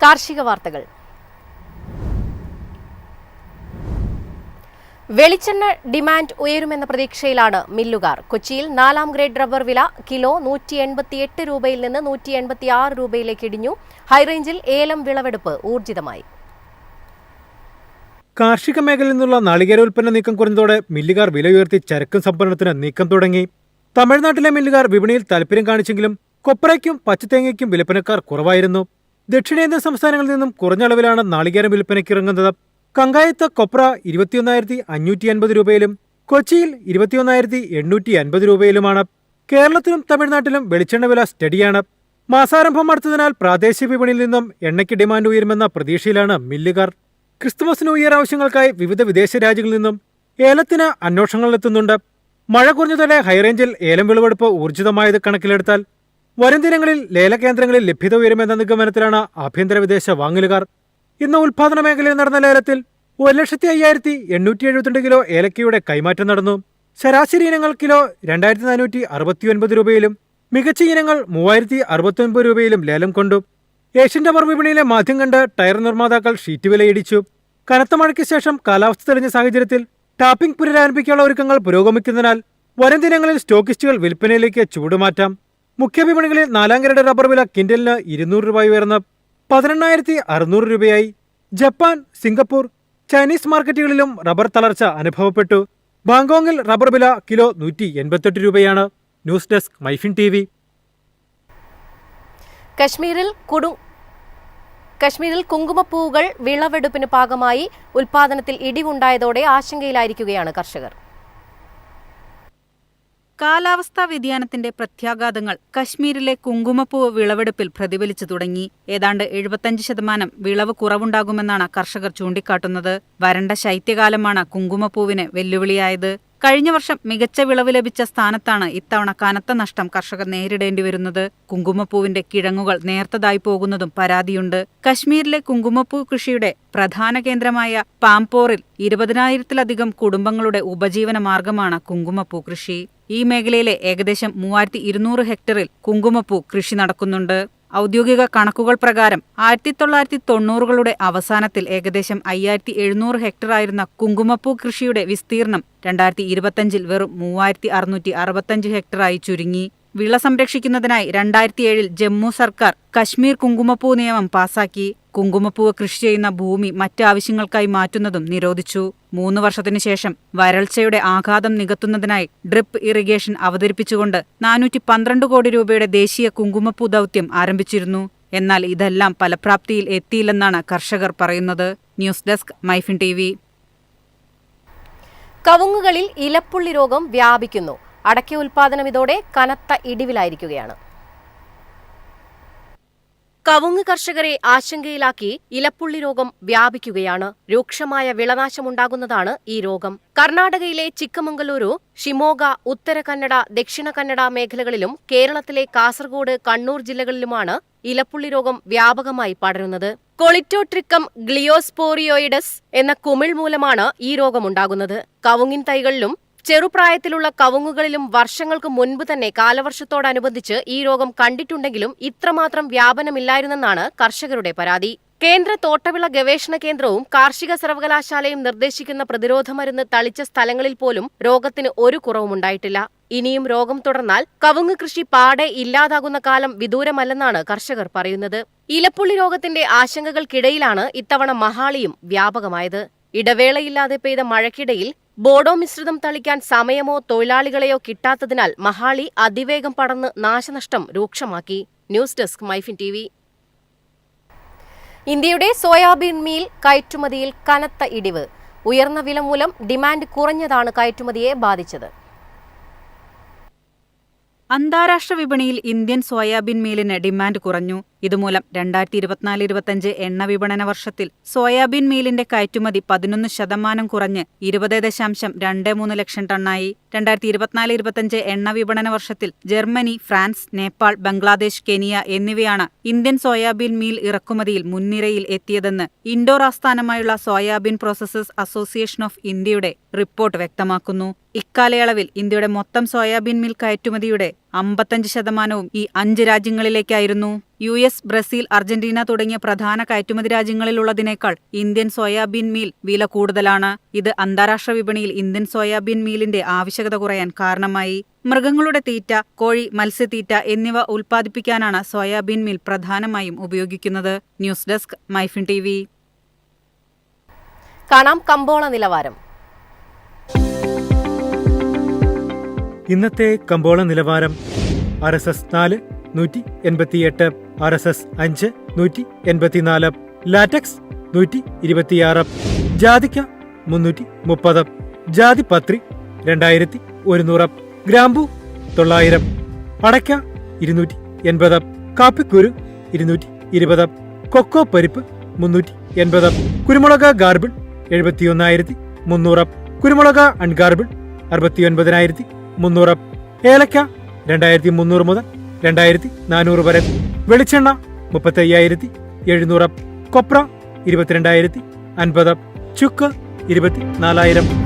കാർഷിക വാർത്തകൾ. വെളിച്ചെണ്ണ ഡിമാൻഡ് ഉയരുമെന്ന പ്രതീക്ഷയിലാണ് മില്ലുകാർ. കൊച്ചിയിൽ 4ാം ഗ്രേഡ് റബ്ബർ വില കിലോ 188 രൂപയിൽ നിന്ന് 186 രൂപയിലേക്ക് ഇടിഞ്ഞു. ഹൈറേഞ്ചിൽ ഏലം വിളവെടുപ്പ് ഊർജിതമായി. കാർഷിക മേഖലയിൽ നിന്നുള്ള നാളികേരോൽപ്പന്ന നീക്കം കുറഞ്ഞതോടെ മില്ലുകാർ വില ഉയർത്തി ചരക്ക് സംഭരണത്തിന് നീക്കം തുടങ്ങി. തമിഴ്നാട്ടിലെ മില്ലുകാർ വിപണിയിൽ താൽപര്യം കാണിച്ചെങ്കിലും കൊപ്രയ്ക്കും പച്ചത്തേങ്ങയ്ക്കും വിൽപ്പനക്കാർ കുറവായിരുന്നു. ദക്ഷിണേന്ത്യൻ സംസ്ഥാനങ്ങളിൽ നിന്നും കുറഞ്ഞ അളവിലാണ് നാളികേരം വിൽപ്പനയ്ക്ക് ഇറങ്ങുന്നത്. കങ്കായത്ത് കൊപ്ര 21,550 രൂപയിലും കൊച്ചിയിൽ 21,850 രൂപയിലുമാണ്. കേരളത്തിലും തമിഴ്നാട്ടിലും വെളിച്ചെണ്ണ വില സ്റ്റഡിയാണ്. മാസാരംഭം അടുത്തതിനാൽ പ്രാദേശിക വിപണിയിൽ നിന്നും എണ്ണയ്ക്ക് ഡിമാൻഡ് ഉയരുമെന്ന പ്രതീക്ഷയിലാണ് മില്ലുകാർ. ക്രിസ്തുമസ് ന്യൂ ഇയർ ആവശ്യങ്ങൾക്കായി വിവിധ വിദേശ രാജ്യങ്ങളിൽ നിന്നും ഏലത്തിന് അന്വേഷണങ്ങളെത്തുന്നുണ്ട്. മഴ കുറഞ്ഞതോടെ ഹൈറേഞ്ചിൽ ഏലം വിളവെടുപ്പ് ഊർജിതമായത് കണക്കിലെടുത്താൽ വരും ദിനങ്ങളിൽ ലേലകേന്ദ്രങ്ങളിൽ ലഭ്യത ഉയരുമെന്ന നിഗമനത്തിലാണ് ആഭ്യന്തര വിദേശ വാങ്ങലുകാർ. ഇന്ന് ഉൽപാദന മേഖലയിൽ നടന്ന ലേലത്തിൽ 1,05,872 കിലോ ഏലക്കയുടെ കൈമാറ്റം നടന്നു. ശരാശരി ഇനങ്ങൾ കിലോ 2,469 രൂപയിലും മികച്ച ഇനങ്ങൾ 3,069 രൂപയിലും ലേലം കൊണ്ടു. ഏഷ്യൻ റബ്ബർ വിപണിയിലെ മാധ്യം കണ്ട് ടയർ നിർമ്മാതാക്കൾ ഷീറ്റ് വിലയിടിച്ചു. കനത്ത മഴയ്ക്ക് ശേഷം കാലാവസ്ഥ തെളിഞ്ഞ സാഹചര്യത്തിൽ ടാപ്പിംഗ് പുനരാരംഭിക്കാനുള്ള ഒരുക്കങ്ങൾ പുരോഗമിക്കുന്നതിനാൽ വരും ദിനങ്ങളിൽ സ്റ്റോക്കിസ്റ്റുകൾ വിൽപ്പനയിലേക്ക് ചൂടുമാറ്റാം. മുഖ്യ വിപണികളിൽ 4ാം ഗ്രേഡ് റബ്ബർ വില ക്വിന്റലിന് 200 രൂപ ഉയർന്ന് 18,600 രൂപയായി. ജപ്പാൻ, സിംഗപ്പൂർ, ചൈനീസ് മാർക്കറ്റുകളിലും റബ്ബർ തളർച്ച അനുഭവപ്പെട്ടു. ബാങ്കോങ്ങിൽ റബ്ബർ വില കിലോ 188 രൂപയാണ്. News desk MyFin TV. കശ്മീരിൽ കുങ്കുമപ്പൂവുകൾ വിളവെടുപ്പിന് പാകമായി. ഉൽപാദനത്തിൽ ഇടിവുണ്ടായതോടെ ആശങ്കയിലായിരിക്കുകയാണ് കർഷകർ. കാലാവസ്ഥാ വ്യതിയാനത്തിന്റെ പ്രത്യാഘാതങ്ങൾ കശ്മീരിലെ കുങ്കുമപ്പൂവ് വിളവെടുപ്പിൽ പ്രതിഫലിച്ചു തുടങ്ങി. ഏതാണ്ട് 75% വിളവ് കുറവുണ്ടാകുമെന്നാണ് കർഷകർ ചൂണ്ടിക്കാട്ടുന്നത്. വരണ്ട ശൈത്യകാലമാണ് കുങ്കുമപ്പൂവിന് വെല്ലുവിളിയായത്. കഴിഞ്ഞ വർഷം മികച്ച വിളവ് ലഭിച്ച സ്ഥാനത്താണ് ഇത്തവണ കനത്ത നഷ്ടം കർഷകർ നേരിടേണ്ടി വരുന്നത്. കുങ്കുമപ്പൂവിന്റെ കിഴങ്ങുകൾ നേർത്തതായി പോകുന്നതും പരാതിയുണ്ട്. കശ്മീരിലെ കുങ്കുമപ്പൂ കൃഷിയുടെ പ്രധാന കേന്ദ്രമായ പാംപോറിൽ 20,000-ലധികം കുടുംബങ്ങളുടെ ഉപജീവന മാർഗമാണ് കുങ്കുമപ്പൂ കൃഷി. ഈ മേഖലയിലെ ഏകദേശം 3,200 ഹെക്ടറിൽ കുങ്കുമപ്പൂ കൃഷി നടക്കുന്നുണ്ട്. ഔദ്യോഗിക കണക്കുകൾ പ്രകാരം 1990കളുടെ അവസാനത്തിൽ ഏകദേശം 5,700 ഹെക്ടറായിരുന്ന കുങ്കുമപ്പൂ കൃഷിയുടെ വിസ്തീർണം 2025-ൽ വെറും 3,665 ഹെക്ടറായി ചുരുങ്ങി. വിള സംരക്ഷിക്കുന്നതിനായി 2007-ൽ ജമ്മു സർക്കാർ കശ്മീർ കുങ്കുമപ്പൂ നിയമം പാസാക്കി. കുങ്കുമപ്പൂവ് കൃഷി ചെയ്യുന്ന ഭൂമി മറ്റ് ആവശ്യങ്ങൾക്കായി മാറ്റുന്നതും നിരോധിച്ചു. 3 വർഷത്തിനു ശേഷം വരൾച്ചയുടെ ആഘാതം നികത്തുന്നതിനായി ഡ്രിപ്പ് ഇറിഗേഷൻ അവതരിപ്പിച്ചുകൊണ്ട് 412 കോടി രൂപയുടെ ദേശീയ കുങ്കുമപ്പൂ ദൗത്യം ആരംഭിച്ചിരുന്നു. എന്നാൽ ഇതെല്ലാം ഫലപ്രാപ്തിയിൽ എത്തിയില്ലെന്നാണ് കർഷകർ പറയുന്നത്. News desk MyFin TV. കവുങ്ങുകളിൽ ഇലപ്പുള്ളി രോഗം വ്യാപിക്കുന്നു. അടയ്ക്ക ഉൽപാദനം ഇതോടെ കനത്ത ഇടിവിലായിരിക്കുകയാണ്. കവുങ്ങ് കർഷകരെ ആശങ്കയിലാക്കി ഇലപ്പുള്ളി രോഗം വ്യാപിക്കുകയാണ്. രൂക്ഷമായ വിളനാശമുണ്ടാകുന്നതാണ് ഈ രോഗം. കർണാടകയിലെ ചിക്കമംഗലൂരു, ഷിമോഗ, ഉത്തര കന്നഡ, ദക്ഷിണ കന്നഡ മേഖലകളിലും കേരളത്തിലെ കാസർഗോഡ്, കണ്ണൂർ ജില്ലകളിലുമാണ് ഇലപ്പുള്ളി രോഗം വ്യാപകമായി പടരുന്നത്. കൊളിറ്റോട്രിക്കം ഗ്ലിയോസ്പോറിയോയിഡസ് എന്ന കുമിൾ മൂലമാണ് ഈ രോഗമുണ്ടാകുന്നത്. കവുങ്ങിൻ തൈകളിലും ചെറുപ്രായത്തിലുള്ള കവുങ്ങുകളിലും വർഷങ്ങൾക്ക് മുൻപ് തന്നെ കാലവർഷത്തോടനുബന്ധിച്ച് ഈ രോഗം കണ്ടിട്ടുണ്ടെങ്കിലും ഇത്രമാത്രം വ്യാപനമില്ലായിരുന്നെന്നാണ് കർഷകരുടെ പരാതി. കേന്ദ്ര തോട്ടവിള ഗവേഷണ കേന്ദ്രവും കാർഷിക സർവകലാശാലയും നിർദ്ദേശിക്കുന്ന പ്രതിരോധ മരുന്ന് തളിച്ച സ്ഥലങ്ങളിൽ പോലും രോഗത്തിന് ഒരു കുറവുമുണ്ടായിട്ടില്ല. ഇനിയും രോഗം തുടർന്നാൽ കവുങ്ങ് കൃഷി പാടെ ഇല്ലാതാകുന്ന കാലം വിദൂരമല്ലെന്നാണ് കർഷകർ പറയുന്നത്. ഇലപ്പുള്ളി രോഗത്തിന്റെ ആശങ്കകൾക്കിടയിലാണ് ഇത്തവണ മഹാളിയും വ്യാപകമായത്. ഇടവേളയില്ലാതെ പെയ്ത മഴയ്ക്കിടയിൽ ബോഡോ മിശ്രിതം തളിക്കാൻ സമയമോ തൊഴിലാളികളെയോ കിട്ടാത്തതിനാൽ മഹാളി അതിവേഗം പടർന്ന് നാശനഷ്ടം രൂക്ഷമാക്കി. News desk MyFin TV. ഇന്ത്യയുടെ സോയാബീൻ മീൽ കയറ്റുമതിയിൽ കനത്ത ഇടിവ്. ഉയർന്ന വില മൂലം ഡിമാൻഡ് കുറഞ്ഞതാണ് കയറ്റുമതിയെ ബാധിച്ചത്. അന്താരാഷ്ട്ര വിപണിയിൽ ഇന്ത്യൻ സോയാബീൻ മീലിന് ഡിമാൻഡ് കുറഞ്ഞു. ഇതുമൂലം 2024-25 എണ്ണ വിപണന വർഷത്തിൽ സോയാബീൻ മീലിന്റെ കയറ്റുമതി 11% കുറഞ്ഞ് 20.23 ലക്ഷം ടണ്ണായി. 2024-25 എണ്ണ വിപണന വർഷത്തിൽ Germany, France, Nepal, Bangladesh, Kenya എന്നിവയാണ് ഇന്ത്യൻ സോയാബീൻ മീൽ ഇറക്കുമതിയിൽ മുൻനിരയിൽ എത്തിയതെന്ന് ഇൻഡോർ ആസ്ഥാനമായുള്ള സോയാബീൻ പ്രോസസേഴ്സ് അസോസിയേഷൻ ഓഫ് ഇന്ത്യയുടെ റിപ്പോർട്ട് വ്യക്തമാക്കുന്നു. ഇക്കാലയളവിൽ ഇന്ത്യയുടെ മൊത്തം സോയാബീൻ മീൽ കയറ്റുമതിയുടെ 55% ഈ 5 രാജ്യങ്ങളിലേക്കായിരുന്നു. US, ബ്രസീൽ, അർജന്റീന തുടങ്ങിയ പ്രധാന കയറ്റുമതി രാജ്യങ്ങളിലുള്ളതിനേക്കാൾ ഇന്ത്യൻ സോയാബീൻ മീൽ വില കൂടുതലാണ്. ഇത് അന്താരാഷ്ട്ര വിപണിയിൽ ഇന്ത്യൻ സോയാബീൻ മീലിന്റെ ആവശ്യകത കുറയാൻ കാരണമായി. മൃഗങ്ങളുടെ തീറ്റ, കോഴി, മത്സ്യത്തീറ്റ എന്നിവ ഉൽപ്പാദിപ്പിക്കാനാണ് സോയാബീൻ മീൽ പ്രധാനമായും ഉപയോഗിക്കുന്നത്. News desk, MyFin TV. കാണാം കമ്പോള നിലവാരം. ഇന്നത്തെ കമ്പോള നിലവാരം: RSS 4 188, RSS 5 184, ലാറ്റക്സ് 126, ജാതിക്ക 330, ജാതിപത്രി 2100, ഗ്രാമ്പു 900, അടയ്ക്ക 280, കാപ്പിക്കുരു 220, കൊക്കോ പരിപ്പ് 380, കുരുമുളക് ഗാർബിൾ 71,300, കുരുമുളക് അൺഗാർബിൾ 69,300, ഏലക്ക 2,300 മുതൽ 2,400 വരെ, വെളിച്ചെണ്ണ 35,700, കൊപ്ര 22,050, ചുക്ക് 24,000.